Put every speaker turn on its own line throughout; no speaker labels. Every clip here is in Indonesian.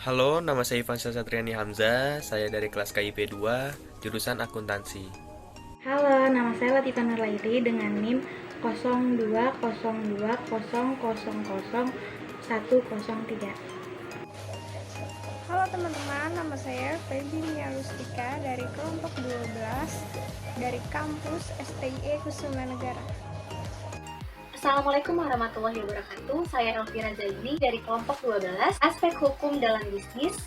Halo, nama saya Ivan Satriani Hamzah. Saya dari kelas KIP 2, jurusan akuntansi.
Halo, nama saya Latifah Nurlairi dengan NIM 0202000103.
Halo teman-teman, nama saya Feby Nia Rustika dari kelompok 12 dari kampus STIE Kusuma Negara.
Assalamualaikum warahmatullahi wabarakatuh. Saya Elvira Zaini dari kelompok 12, aspek hukum dalam bisnis.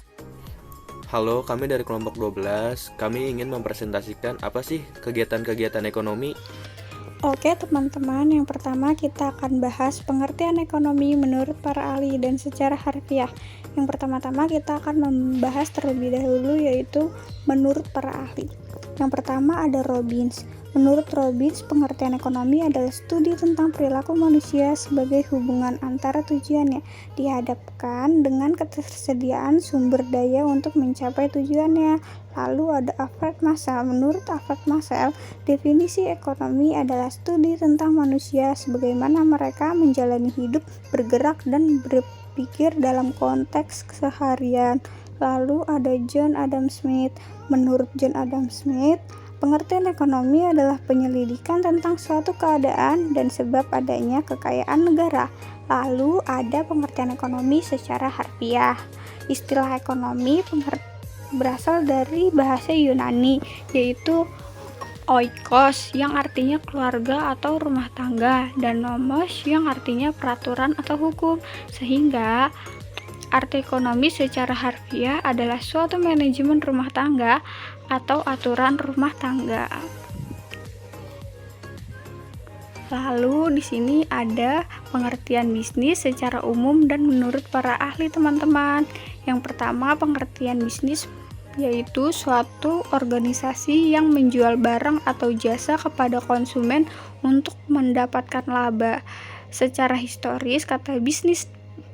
Halo, kami dari kelompok 12. Kami ingin mempresentasikan apa sih kegiatan-kegiatan ekonomi.
Oke teman-teman, yang pertama kita akan bahas pengertian ekonomi menurut para ahli dan secara harfiah. Yang pertama-tama kita akan membahas terlebih dahulu yaitu menurut para ahli. Yang pertama ada Robbins. Menurut Robbins, pengertian ekonomi adalah studi tentang perilaku manusia sebagai hubungan antara tujuannya dihadapkan dengan ketersediaan sumber daya untuk mencapai tujuannya. Lalu ada Alfred Marshall. Menurut Alfred Marshall, definisi ekonomi adalah studi tentang manusia sebagaimana mereka menjalani hidup, bergerak, dan berpikir dalam konteks keseharian. Lalu ada John Adam Smith. Menurut John Adam Smith, pengertian ekonomi adalah penyelidikan tentang suatu keadaan dan sebab adanya kekayaan negara. Lalu ada pengertian ekonomi secara harfiah. Istilah ekonomi berasal dari bahasa Yunani, yaitu oikos yang artinya keluarga atau rumah tangga, dan nomos yang artinya peraturan atau hukum, sehingga arti ekonomi secara harfiah adalah suatu manajemen rumah tangga atau aturan rumah tangga. Lalu di sini ada pengertian bisnis secara umum dan menurut para ahli teman-teman. Yang pertama, pengertian bisnis yaitu suatu organisasi yang menjual barang atau jasa kepada konsumen untuk mendapatkan laba. Secara historis, kata bisnis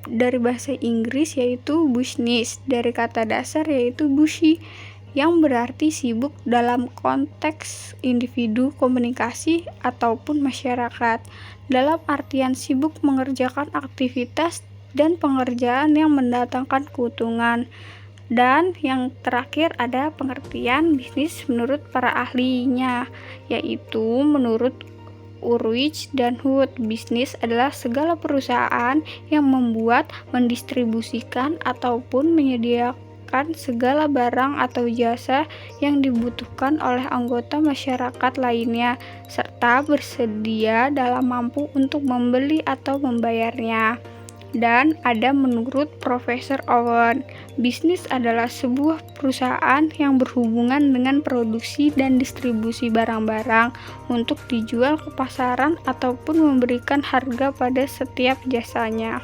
dari bahasa Inggris yaitu business, dari kata dasar yaitu busy, yang berarti sibuk dalam konteks individu, komunikasi, ataupun masyarakat. Dalam artian sibuk mengerjakan aktivitas dan pengerjaan yang mendatangkan keuntungan. Dan yang terakhir ada pengertian bisnis menurut para ahlinya, yaitu menurut Ulrich dan Hood, bisnis adalah segala perusahaan yang membuat, mendistribusikan, ataupun menyediakan segala barang atau jasa yang dibutuhkan oleh anggota masyarakat lainnya, serta bersedia dalam mampu untuk membeli atau membayarnya. Dan ada menurut Profesor Owen, bisnis adalah sebuah perusahaan yang berhubungan dengan produksi dan distribusi barang-barang untuk dijual ke pasaran ataupun memberikan harga pada setiap jasanya.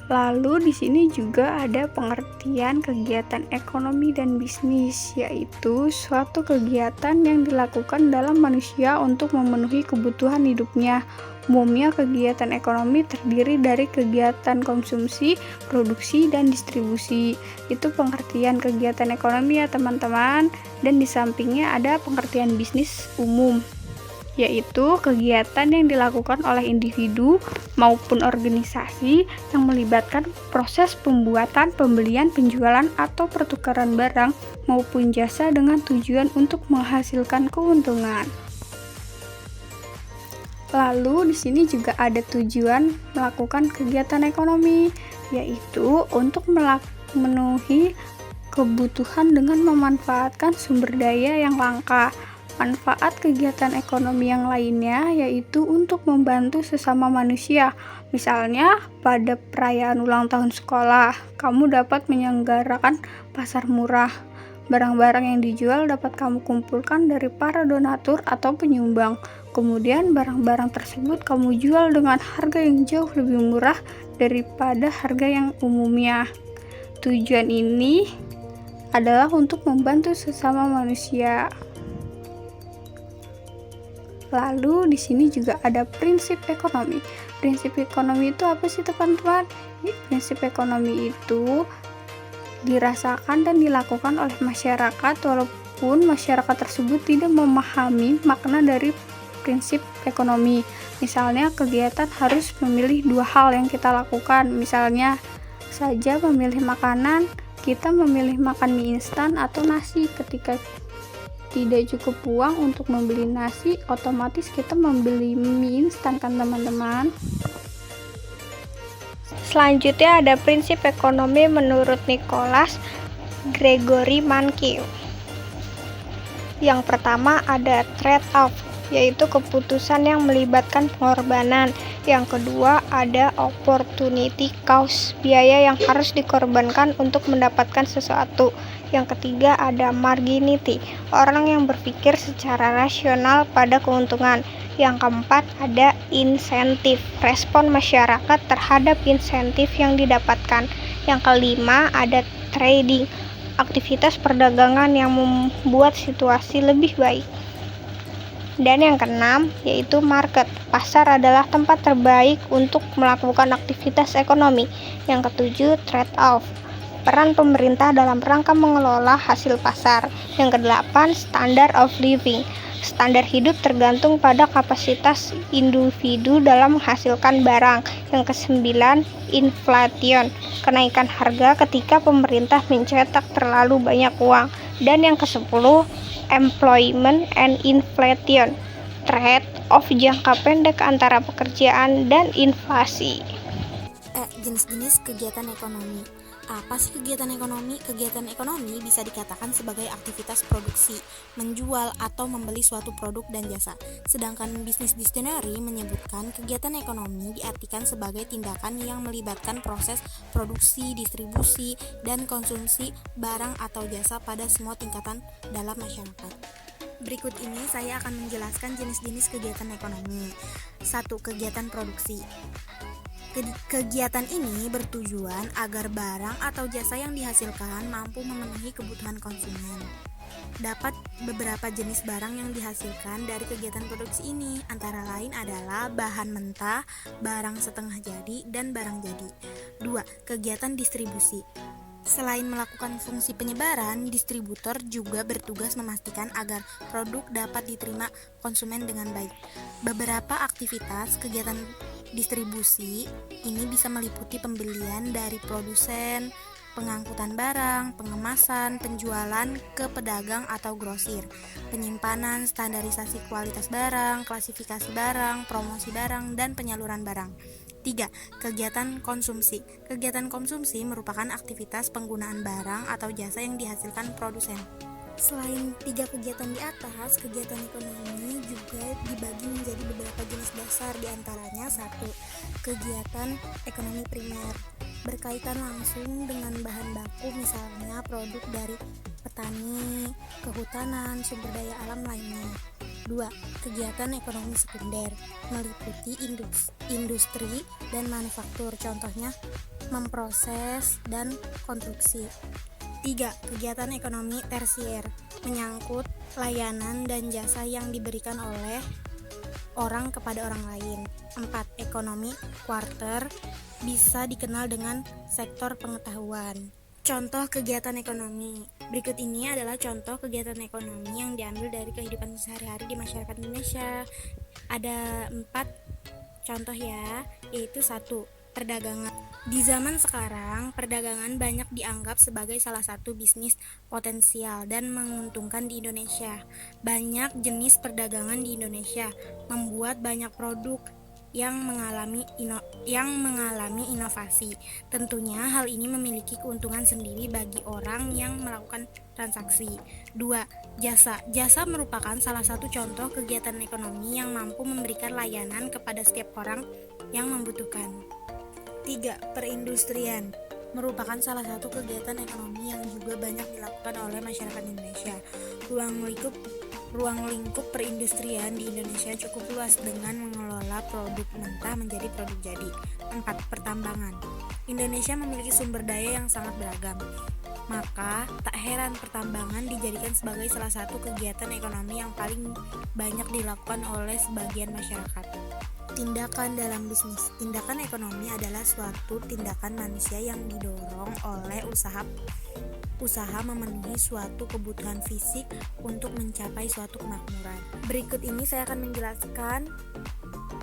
Lalu di sini juga ada pengertian kegiatan ekonomi dan bisnis, yaitu suatu kegiatan yang dilakukan dalam manusia untuk memenuhi kebutuhan hidupnya. Umumnya kegiatan ekonomi terdiri dari kegiatan konsumsi, produksi, dan distribusi. Itu pengertian kegiatan ekonomi ya teman-teman. Dan di sampingnya ada pengertian bisnis umum, yaitu kegiatan yang dilakukan oleh individu maupun organisasi yang melibatkan proses pembuatan, pembelian, penjualan, atau pertukaran barang maupun jasa dengan tujuan untuk menghasilkan keuntungan. Lalu di sini juga ada tujuan melakukan kegiatan ekonomi, yaitu untuk memenuhi kebutuhan dengan memanfaatkan sumber daya yang langka. Manfaat kegiatan ekonomi yang lainnya yaitu untuk membantu sesama manusia. Misalnya, pada perayaan ulang tahun sekolah, kamu dapat menyelenggarakan pasar murah. Barang-barang yang dijual dapat kamu kumpulkan dari para donatur atau penyumbang. Kemudian barang-barang tersebut kamu jual dengan harga yang jauh lebih murah daripada harga yang umumnya. Tujuan ini adalah untuk membantu sesama manusia. Lalu di sini juga ada prinsip ekonomi. Prinsip ekonomi itu apa sih teman-teman? Prinsip ekonomi itu dirasakan dan dilakukan oleh masyarakat walaupun masyarakat tersebut tidak memahami makna dari prinsip ekonomi. Misalnya kegiatan harus memilih dua hal yang kita lakukan. Misalnya saja memilih makanan, kita memilih makan mie instan atau nasi. Ketika tidak cukup uang untuk membeli nasi, otomatis kita membeli mie instan kan teman-teman.
Selanjutnya ada prinsip ekonomi menurut Nicholas Gregory Mankiw. Yang pertama ada trade-off, yaitu keputusan yang melibatkan pengorbanan. Yang kedua ada opportunity cost, biaya yang harus dikorbankan untuk mendapatkan sesuatu. Yang ketiga ada marginality, orang yang berpikir secara rasional pada keuntungan. Yang keempat ada insentif, respon masyarakat terhadap insentif yang didapatkan. Yang kelima ada trading, aktivitas perdagangan yang membuat situasi lebih baik. Dan yang keenam yaitu market, pasar adalah tempat terbaik untuk melakukan aktivitas ekonomi. Yang ketujuh trade-off, peran pemerintah dalam rangka mengelola hasil pasar. Yang kedelapan standard of living, standar hidup tergantung pada kapasitas individu dalam menghasilkan barang. Yang kesembilan inflation, kenaikan harga ketika pemerintah mencetak terlalu banyak uang. Dan yang kesepuluh employment and inflation, trade off jangka pendek antara pekerjaan dan inflasi.
Jenis-jenis kegiatan ekonomi. Apa sih kegiatan ekonomi? Kegiatan ekonomi bisa dikatakan sebagai aktivitas produksi, menjual atau membeli suatu produk dan jasa. Sedangkan bisnis dictionary menyebutkan kegiatan ekonomi diartikan sebagai tindakan yang melibatkan proses produksi, distribusi, dan konsumsi barang atau jasa pada semua tingkatan dalam masyarakat. Berikut ini saya akan menjelaskan jenis-jenis kegiatan ekonomi. 1. Kegiatan produksi. Kegiatan ini bertujuan agar barang atau jasa yang dihasilkan mampu memenuhi kebutuhan konsumen. Dapat beberapa jenis barang yang dihasilkan dari kegiatan produksi ini, antara lain adalah bahan mentah, barang setengah jadi, dan barang jadi. 2. Kegiatan distribusi. Selain melakukan fungsi penyebaran, distributor juga bertugas memastikan agar produk dapat diterima konsumen dengan baik. Beberapa aktivitas kegiatan distribusi ini bisa meliputi pembelian dari produsen, pengangkutan barang, pengemasan, penjualan ke pedagang atau grosir, penyimpanan, standarisasi kualitas barang, klasifikasi barang, promosi barang, dan penyaluran barang. 3. Kegiatan konsumsi. Kegiatan konsumsi merupakan aktivitas penggunaan barang atau jasa yang dihasilkan produsen. Selain 3 kegiatan di atas, kegiatan ekonomi juga dibagi menjadi beberapa jenis dasar, diantaranya 1. Kegiatan ekonomi primer, berkaitan langsung dengan bahan baku, misalnya produk dari petani, kehutanan, sumber daya alam lainnya. 2. Kegiatan ekonomi sekunder, meliputi industri dan manufaktur, contohnya memproses dan konstruksi. 3. Kegiatan ekonomi tersier, menyangkut layanan dan jasa yang diberikan oleh orang kepada orang lain. 4. Ekonomi kuarter, bisa dikenal dengan sektor pengetahuan. Contoh kegiatan ekonomi. Berikut ini adalah contoh kegiatan ekonomi yang diambil dari kehidupan sehari-hari di masyarakat Indonesia. Ada 4 contoh ya, yaitu 1. Perdagangan. Di zaman sekarang, perdagangan banyak dianggap sebagai salah satu bisnis potensial dan menguntungkan di Indonesia. Banyak jenis perdagangan di Indonesia membuat banyak produk yang mengalami inovasi. Tentunya hal ini memiliki keuntungan sendiri bagi orang yang melakukan transaksi. 2. Jasa. Jasa merupakan salah satu contoh kegiatan ekonomi yang mampu memberikan layanan kepada setiap orang yang membutuhkan. 3. Perindustrian merupakan salah satu kegiatan ekonomi yang juga banyak dilakukan oleh masyarakat Indonesia. Ruang lingkup perindustrian di Indonesia cukup luas dengan mengelola produk mentah menjadi produk jadi. 4. Pertambangan. Indonesia memiliki sumber daya yang sangat beragam. Maka tak heran pertambangan dijadikan sebagai salah satu kegiatan ekonomi yang paling banyak dilakukan oleh sebagian masyarakat. Tindakan dalam bisnis. Tindakan ekonomi adalah suatu tindakan manusia yang didorong oleh usaha usaha memenuhi suatu kebutuhan fisik untuk mencapai suatu kemakmuran. Berikut ini saya akan menjelaskan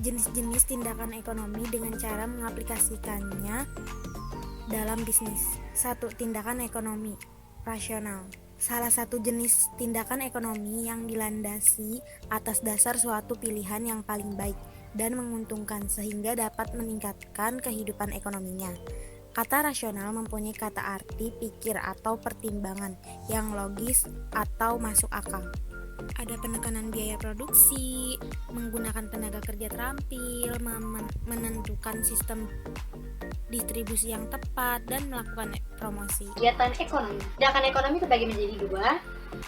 jenis-jenis tindakan ekonomi dengan cara mengaplikasikannya dalam bisnis. 1. Tindakan ekonomi rasional. Salah satu jenis tindakan ekonomi yang dilandasi atas dasar suatu pilihan yang paling baik dan menguntungkan sehingga dapat meningkatkan kehidupan ekonominya. Kata rasional mempunyai kata arti pikir atau pertimbangan yang logis atau masuk akal. Ada penekanan biaya produksi, menggunakan tenaga kerja terampil, menentukan sistem distribusi yang tepat, dan melakukan promosi.
Kegiatan ekonomi. Tindakan ekonomi terbagi menjadi dua.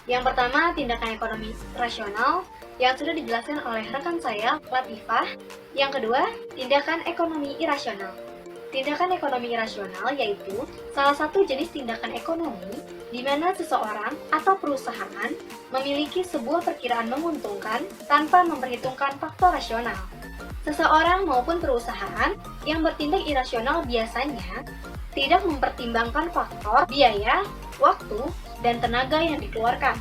Yang pertama, tindakan ekonomi rasional yang sudah dijelaskan oleh rekan saya, Latifah. Yang kedua, tindakan ekonomi irasional. Tindakan ekonomi irasional yaitu salah satu jenis tindakan ekonomi di mana seseorang atau perusahaan memiliki sebuah perkiraan menguntungkan tanpa memperhitungkan faktor rasional. Seseorang maupun perusahaan yang bertindak irasional biasanya tidak mempertimbangkan faktor biaya, waktu, dan tenaga yang dikeluarkan.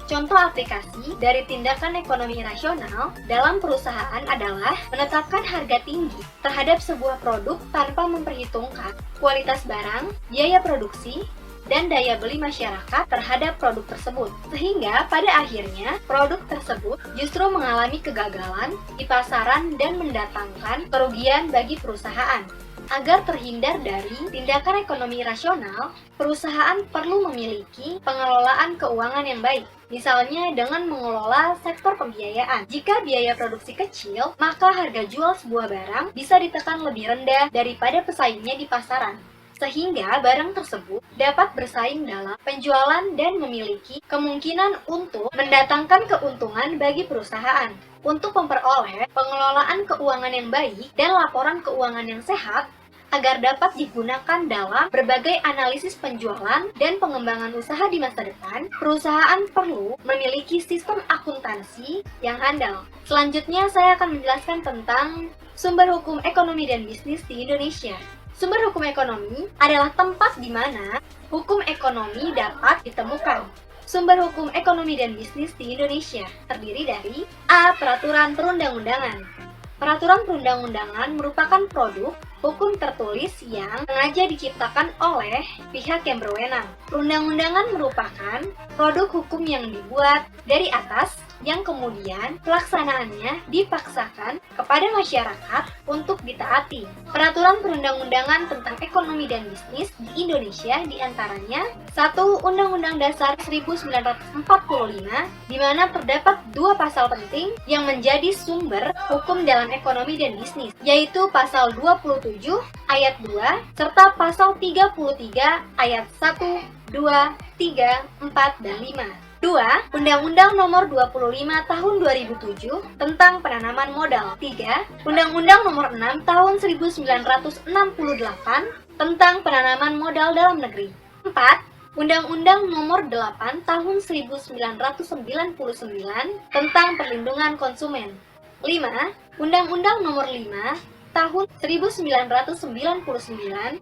Contoh aplikasi dari tindakan ekonomi irasional dalam perusahaan adalah menetapkan harga tinggi terhadap sebuah produk tanpa memperhitungkan kualitas barang, biaya produksi, dan daya beli masyarakat terhadap produk tersebut. Sehingga pada akhirnya produk tersebut justru mengalami kegagalan di pasaran dan mendatangkan kerugian bagi perusahaan. Agar terhindar dari tindakan ekonomi rasional, perusahaan perlu memiliki pengelolaan keuangan yang baik. Misalnya dengan mengelola sektor pembiayaan. Jika biaya produksi kecil, maka harga jual sebuah barang bisa ditekan lebih rendah daripada pesaingnya di pasaran. Sehingga barang tersebut dapat bersaing dalam penjualan dan memiliki kemungkinan untuk mendatangkan keuntungan bagi perusahaan. Untuk memperoleh pengelolaan keuangan yang baik dan laporan keuangan yang sehat, agar dapat digunakan dalam berbagai analisis penjualan dan pengembangan usaha di masa depan, perusahaan perlu memiliki sistem akuntansi yang handal. Selanjutnya saya akan menjelaskan tentang sumber hukum ekonomi dan bisnis di Indonesia. Sumber hukum ekonomi adalah tempat di mana hukum ekonomi dapat ditemukan. Sumber hukum ekonomi dan bisnis di Indonesia terdiri dari A. Peraturan perundang-undangan. Peraturan perundang-undangan merupakan produk hukum tertulis yang sengaja diciptakan oleh pihak yang berwenang. Perundang-undangan merupakan produk hukum yang dibuat dari atas yang kemudian pelaksanaannya dipaksakan kepada masyarakat untuk ditaati. Peraturan perundang-undangan tentang ekonomi dan bisnis di Indonesia diantaranya 1. Undang-Undang Dasar 1945 di mana terdapat dua pasal penting yang menjadi sumber hukum dalam ekonomi dan bisnis, yaitu pasal 27 ayat 2 serta pasal 33 ayat 1, 2, 3, 4, dan 5. 2. Undang-Undang Nomor 25 Tahun 2007 tentang penanaman modal. 3. Undang-Undang Nomor 6 Tahun 1968 tentang penanaman modal dalam negeri. 4. Undang-Undang Nomor 8 Tahun 1999 tentang perlindungan konsumen. 5. Undang-Undang Nomor 5 Tahun 1999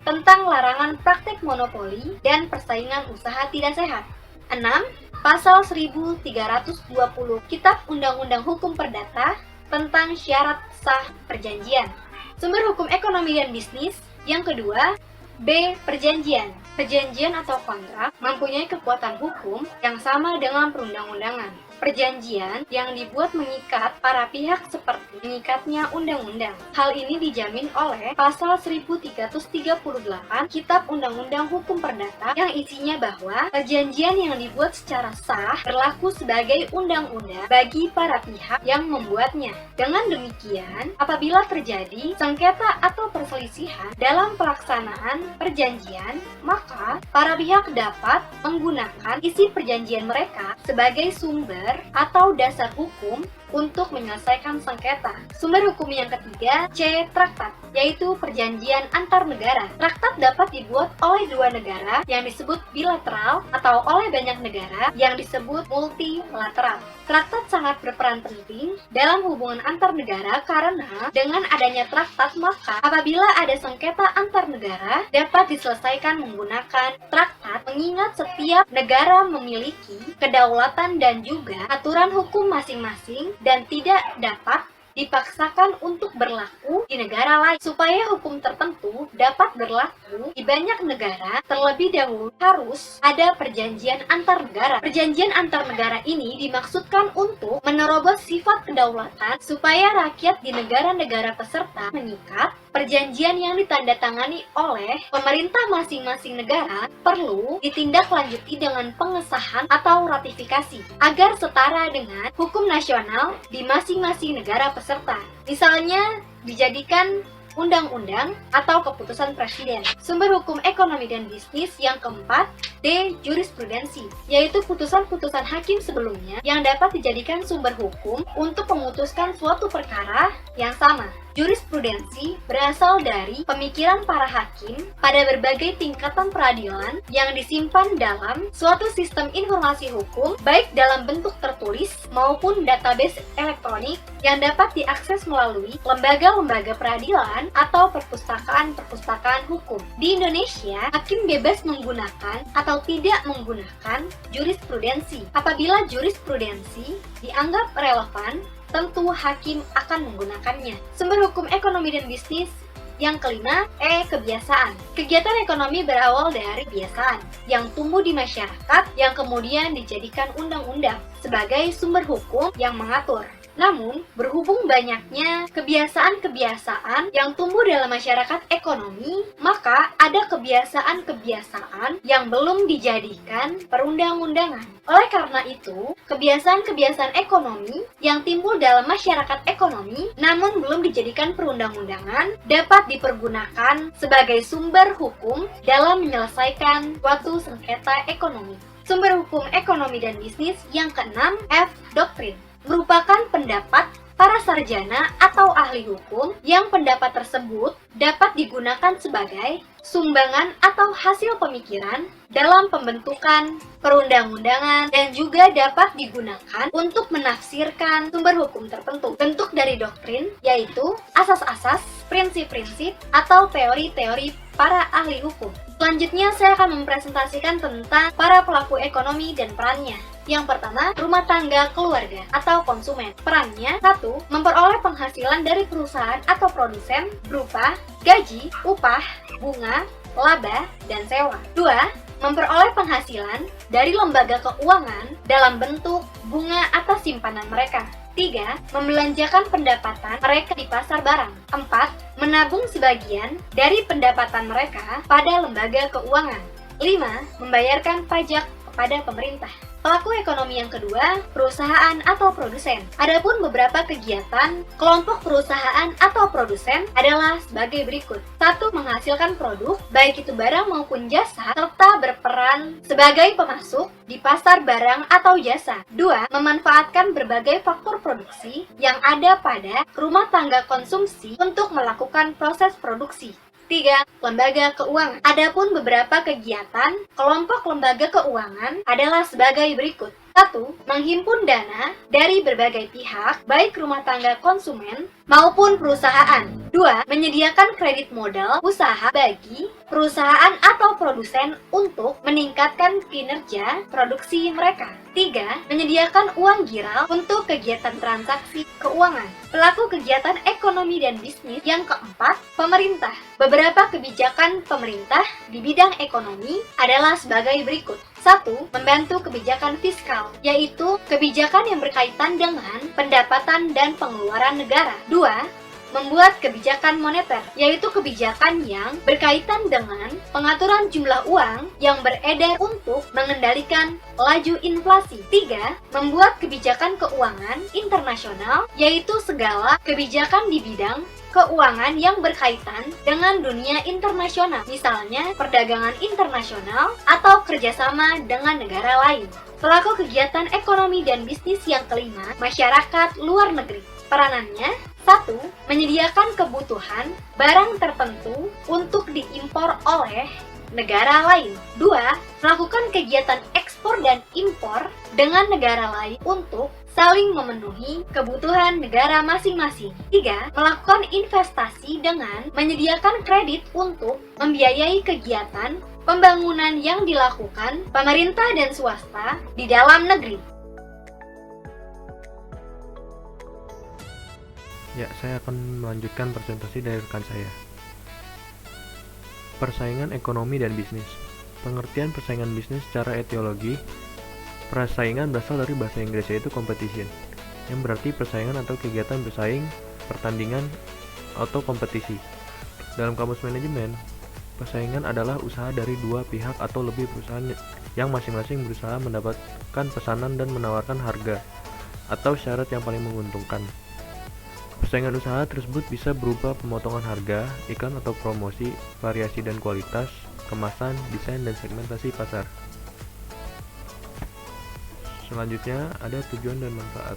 tentang larangan praktek monopoli dan persaingan usaha tidak sehat. 6. Pasal 1320 Kitab Undang-Undang Hukum Perdata tentang syarat sah perjanjian. Sumber hukum ekonomi dan bisnis yang kedua, B. Perjanjian. Perjanjian atau kontrak mempunyai kekuatan hukum yang sama dengan perundang-undangan. Perjanjian yang dibuat mengikat para pihak seperti mengikatnya undang-undang. Hal ini dijamin oleh pasal 1338 Kitab Undang-Undang Hukum Perdata yang isinya bahwa perjanjian yang dibuat secara sah berlaku sebagai undang-undang bagi para pihak yang membuatnya. Dengan demikian, apabila terjadi sengketa atau perselisihan dalam pelaksanaan perjanjian, maka para pihak dapat menggunakan isi perjanjian mereka sebagai sumber atau dasar hukum untuk menyelesaikan sengketa. Sumber hukum yang ketiga, C. Traktat, yaitu perjanjian antar negara. Traktat dapat dibuat oleh dua negara yang disebut bilateral atau oleh banyak negara yang disebut multilateral. Traktat sangat berperan penting dalam hubungan antar negara karena dengan adanya traktat maka apabila ada sengketa antar negara dapat diselesaikan menggunakan traktat, mengingat setiap negara memiliki kedaulatan dan juga aturan hukum masing-masing dan tidak dapat dipaksakan untuk berlaku di negara lain. Supaya hukum tertentu dapat berlaku di banyak negara, terlebih dahulu harus ada perjanjian antar negara. Perjanjian antar negara ini dimaksudkan untuk menerobos sifat kedaulatan supaya rakyat di negara-negara peserta mengikat perjanjian yang ditandatangani oleh pemerintah masing-masing negara perlu ditindaklanjuti dengan pengesahan atau ratifikasi agar setara dengan hukum nasional di masing-masing negara peserta. Misalnya dijadikan undang-undang atau keputusan presiden. Sumber hukum ekonomi dan bisnis yang keempat, D. Jurisprudensi, yaitu putusan-putusan hakim sebelumnya yang dapat dijadikan sumber hukum untuk memutuskan suatu perkara yang sama. Jurisprudensi berasal dari pemikiran para hakim pada berbagai tingkatan peradilan yang disimpan dalam suatu sistem informasi hukum, baik dalam bentuk tertulis maupun database elektronik yang dapat diakses melalui lembaga-lembaga peradilan atau perpustakaan-perpustakaan hukum. Di Indonesia, hakim bebas menggunakan atau tidak menggunakan jurisprudensi. Apabila jurisprudensi dianggap relevan, tentu hakim akan menggunakannya. Sumber hukum ekonomi dan bisnis yang kelima, E. Kebiasaan. Kegiatan ekonomi berawal dari kebiasaan yang tumbuh di masyarakat yang kemudian dijadikan undang-undang sebagai sumber hukum yang mengatur. Namun, berhubung banyaknya kebiasaan-kebiasaan yang tumbuh dalam masyarakat ekonomi, maka ada kebiasaan-kebiasaan yang belum dijadikan perundang-undangan. Oleh karena itu, kebiasaan-kebiasaan ekonomi yang timbul dalam masyarakat ekonomi namun belum dijadikan perundang-undangan dapat dipergunakan sebagai sumber hukum dalam menyelesaikan suatu sengketa ekonomi. Sumber hukum ekonomi dan bisnis yang keenam, F. Doktrin, merupakan pendapat para sarjana atau ahli hukum yang pendapat tersebut dapat digunakan sebagai sumbangan atau hasil pemikiran dalam pembentukan perundang-undangan dan juga dapat digunakan untuk menafsirkan sumber hukum tertentu. Bentuk dari doktrin yaitu asas-asas, prinsip-prinsip, atau teori-teori para ahli hukum. Selanjutnya saya akan mempresentasikan tentang para pelaku ekonomi dan perannya. Yang pertama, rumah tangga keluarga atau konsumen. Perannya, 1. Memperoleh penghasilan dari perusahaan atau produsen berupa gaji, upah, bunga, laba, dan sewa. 2. Memperoleh penghasilan dari lembaga keuangan dalam bentuk bunga atas simpanan mereka. 3. Membelanjakan pendapatan mereka di pasar barang. 4. Menabung sebagian dari pendapatan mereka pada lembaga keuangan. 5. Membayarkan pajak kepada pemerintah. Pelaku ekonomi yang kedua, perusahaan atau produsen. Adapun beberapa kegiatan kelompok perusahaan atau produsen adalah sebagai berikut. 1. Menghasilkan produk, baik itu barang maupun jasa, serta berperan sebagai pemasok di pasar barang atau jasa. 2. Memanfaatkan berbagai faktor produksi yang ada pada rumah tangga konsumsi untuk melakukan proses produksi. 3. Lembaga keuangan. Adapun beberapa kegiatan kelompok lembaga keuangan adalah sebagai berikut. 1. Menghimpun dana dari berbagai pihak, baik rumah tangga konsumen maupun perusahaan. 2. Menyediakan kredit modal usaha bagi perusahaan atau produsen untuk meningkatkan kinerja produksi mereka. 3. Menyediakan uang giral untuk kegiatan transaksi keuangan. Pelaku kegiatan ekonomi dan bisnis yang keempat, pemerintah. Beberapa kebijakan pemerintah di bidang ekonomi adalah sebagai berikut. 1. Membantu kebijakan fiskal, yaitu kebijakan yang berkaitan dengan pendapatan dan pengeluaran negara. 2. Membuat kebijakan moneter, yaitu kebijakan yang berkaitan dengan pengaturan jumlah uang yang beredar untuk mengendalikan laju inflasi. 3. Membuat kebijakan keuangan internasional, yaitu segala kebijakan di bidang keuangan yang berkaitan dengan dunia internasional, misalnya perdagangan internasional atau kerjasama dengan negara lain. Pelaku kegiatan ekonomi dan bisnis yang kelima, masyarakat luar negeri. Peranannya, 1. Menyediakan kebutuhan barang tertentu untuk diimpor oleh negara lain. 2. Melakukan kegiatan ekspor dan impor dengan negara lain untuk saling memenuhi kebutuhan negara masing-masing. 3. Melakukan investasi dengan menyediakan kredit untuk membiayai kegiatan pembangunan yang dilakukan pemerintah dan swasta di dalam negeri.
Ya, saya akan melanjutkan presentasi dari rekan saya. Persaingan ekonomi dan bisnis. Pengertian persaingan bisnis secara etiologi, persaingan berasal dari bahasa Inggris yaitu competition, yang berarti persaingan atau kegiatan bersaing, pertandingan, atau kompetisi. Dalam kamus manajemen, persaingan adalah usaha dari dua pihak atau lebih perusahaan yang masing-masing berusaha mendapatkan pesanan dan menawarkan harga atau syarat yang paling menguntungkan. Persaingan usaha tersebut bisa berupa pemotongan harga, iklan atau promosi, variasi dan kualitas, kemasan, desain, dan segmentasi pasar. Selanjutnya ada tujuan dan manfaat.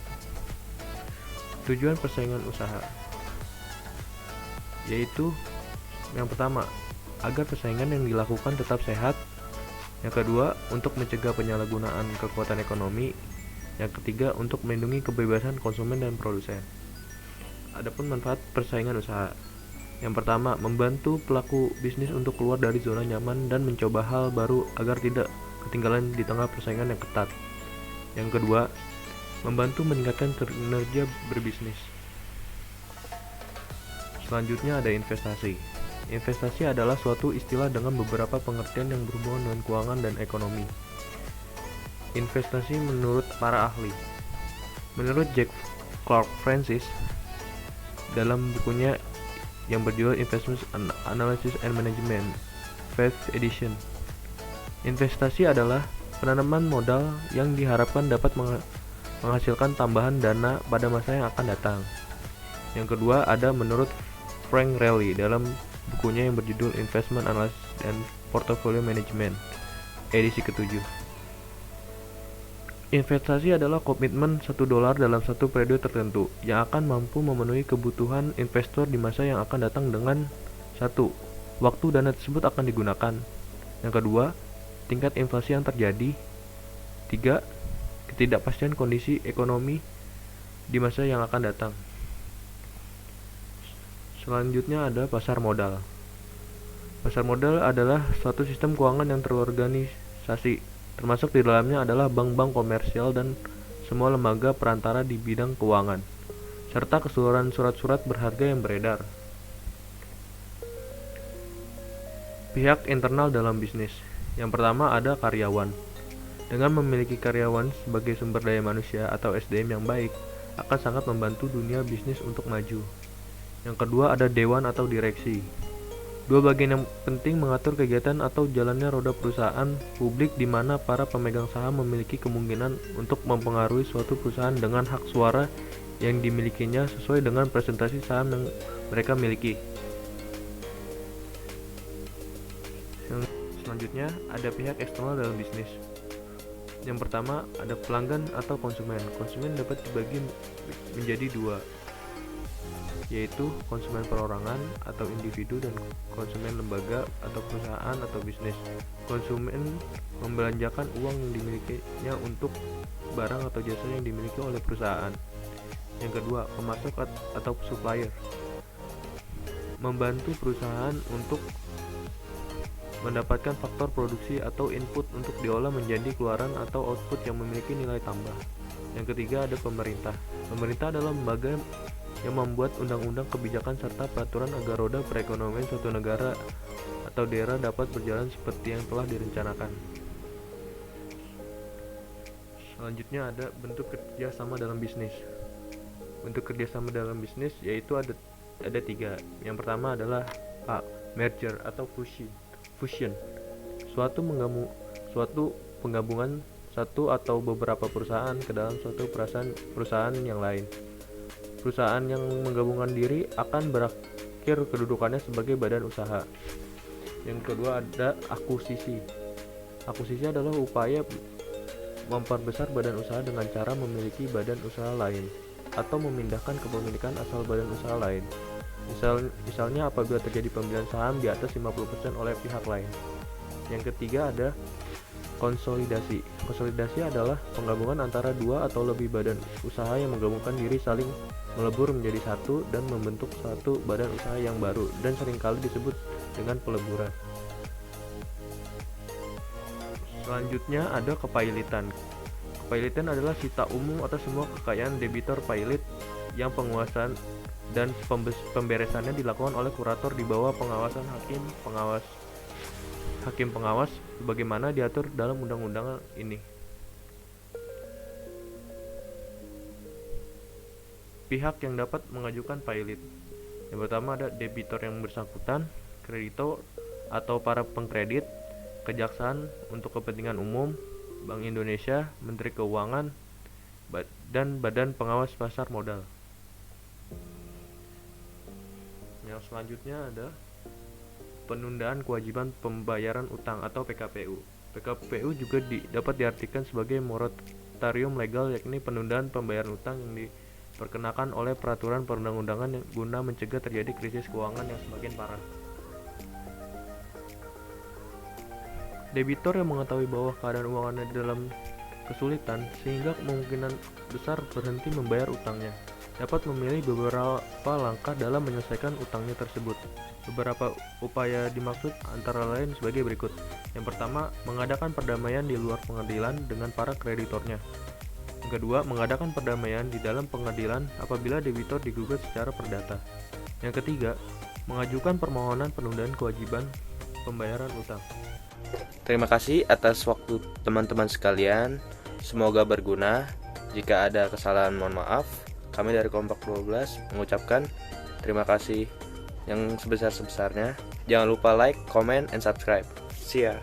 Tujuan persaingan usaha yaitu yang pertama, agar persaingan yang dilakukan tetap sehat. Yang kedua, untuk mencegah penyalahgunaan kekuatan ekonomi. Yang ketiga, untuk melindungi kebebasan konsumen dan produsen. Adapun manfaat persaingan usaha. Yang pertama, membantu pelaku bisnis untuk keluar dari zona nyaman dan mencoba hal baru agar tidak ketinggalan di tengah persaingan yang ketat. Yang kedua, membantu meningkatkan kinerja berbisnis. Selanjutnya ada investasi. Investasi adalah suatu istilah dengan beberapa pengertian yang berhubungan dengan keuangan dan ekonomi. Investasi menurut para ahli. Menurut Jack Clark Francis, dalam bukunya yang berjudul Investment Analysis and Management, 5th edition, investasi adalah penanaman modal yang diharapkan dapat menghasilkan tambahan dana pada masa yang akan datang. Yang kedua ada menurut Frank Rally dalam bukunya yang berjudul Investment Analysis and Portfolio Management, edisi ke-7. Investasi adalah komitmen $1 dalam satu periode tertentu yang akan mampu memenuhi kebutuhan investor di masa yang akan datang dengan 1. Waktu dana tersebut akan digunakan. Yang kedua, tingkat inflasi yang terjadi. 3. Ketidakpastian kondisi ekonomi di masa yang akan datang. Selanjutnya ada pasar modal. Pasar modal adalah suatu sistem keuangan yang terorganisasi, termasuk di dalamnya adalah bank-bank komersial dan semua lembaga perantara di bidang keuangan, serta keseluruhan surat-surat berharga yang beredar. Pihak internal dalam bisnis. Yang pertama ada karyawan. Dengan memiliki karyawan sebagai sumber daya manusia atau SDM yang baik, akan sangat membantu dunia bisnis untuk maju. Yang kedua ada dewan atau direksi. Dua bagian yang penting mengatur kegiatan atau jalannya roda perusahaan publik di mana para pemegang saham memiliki kemungkinan untuk mempengaruhi suatu perusahaan dengan hak suara yang dimilikinya sesuai dengan presentasi saham yang mereka miliki. Yang selanjutnya ada pihak eksternal dalam bisnis. Yang pertama ada pelanggan atau konsumen. Konsumen dapat dibagi menjadi dua, yaitu konsumen perorangan atau individu dan konsumen lembaga atau perusahaan atau bisnis. Konsumen membelanjakan uang yang dimilikinya untuk barang atau jasa yang dimiliki oleh perusahaan. Yang kedua, pemasok atau supplier membantu perusahaan untuk mendapatkan faktor produksi atau input untuk diolah menjadi keluaran atau output yang memiliki nilai tambah. Yang ketiga ada pemerintah. Pemerintah adalah lembaga yang membuat undang-undang, kebijakan, serta peraturan agar roda perekonomian suatu negara atau daerah dapat berjalan seperti yang telah direncanakan. Selanjutnya ada bentuk kerjasama dalam bisnis. Bentuk kerjasama dalam bisnis yaitu ada tiga. Yang pertama adalah A. Merger atau fusion. Suatu penggabungan satu atau beberapa perusahaan ke dalam suatu perusahaan yang lain. Perusahaan yang menggabungkan diri akan berakhir kedudukannya sebagai badan usaha. Yang kedua ada akuisisi. Akuisisi adalah upaya memperbesar badan usaha dengan cara memiliki badan usaha lain atau memindahkan kepemilikan asal badan usaha lain. Misalnya apabila terjadi pembelian saham di atas 50% oleh pihak lain. Yang ketiga ada konsolidasi. Konsolidasi adalah penggabungan antara dua atau lebih badan usaha yang menggabungkan diri saling melebur menjadi satu dan membentuk satu badan usaha yang baru dan seringkali disebut dengan peleburan. Selanjutnya ada kepailitan. Kepailitan adalah sita umum atas semua kekayaan debitor pailit yang penguasaan dan pemberesannya dilakukan oleh kurator di bawah pengawasan hakim pengawas sebagaimana diatur dalam undang-undang ini. Pihak yang dapat mengajukan pailit. Yang pertama ada debitor yang bersangkutan, kreditor atau para pengkredit, kejaksaan untuk kepentingan umum, Bank Indonesia, Menteri Keuangan, dan Badan Pengawas Pasar Modal. Yang selanjutnya ada penundaan kewajiban pembayaran utang atau PKPU. PKPU juga dapat diartikan sebagai moratorium legal, yakni penundaan pembayaran utang yang diperkenakan oleh peraturan perundang-undangan yang guna mencegah terjadi krisis keuangan yang semakin parah. Debitor yang mengetahui bahwa keadaan keuangannya dalam kesulitan sehingga kemungkinan besar berhenti membayar utangnya, dapat memilih beberapa langkah dalam menyelesaikan utangnya tersebut. Beberapa upaya dimaksud antara lain sebagai berikut. Yang pertama, mengadakan perdamaian di luar pengadilan dengan para kreditornya. Yang kedua, mengadakan perdamaian di dalam pengadilan apabila debitor digugat secara perdata. Yang ketiga, mengajukan permohonan penundaan kewajiban pembayaran utang.
Terima kasih atas waktu teman-teman sekalian. Semoga berguna. Jika ada kesalahan mohon maaf. Kami dari Kompak 12 mengucapkan terima kasih yang sebesar-besarnya. Jangan lupa like, comment, and subscribe. See ya.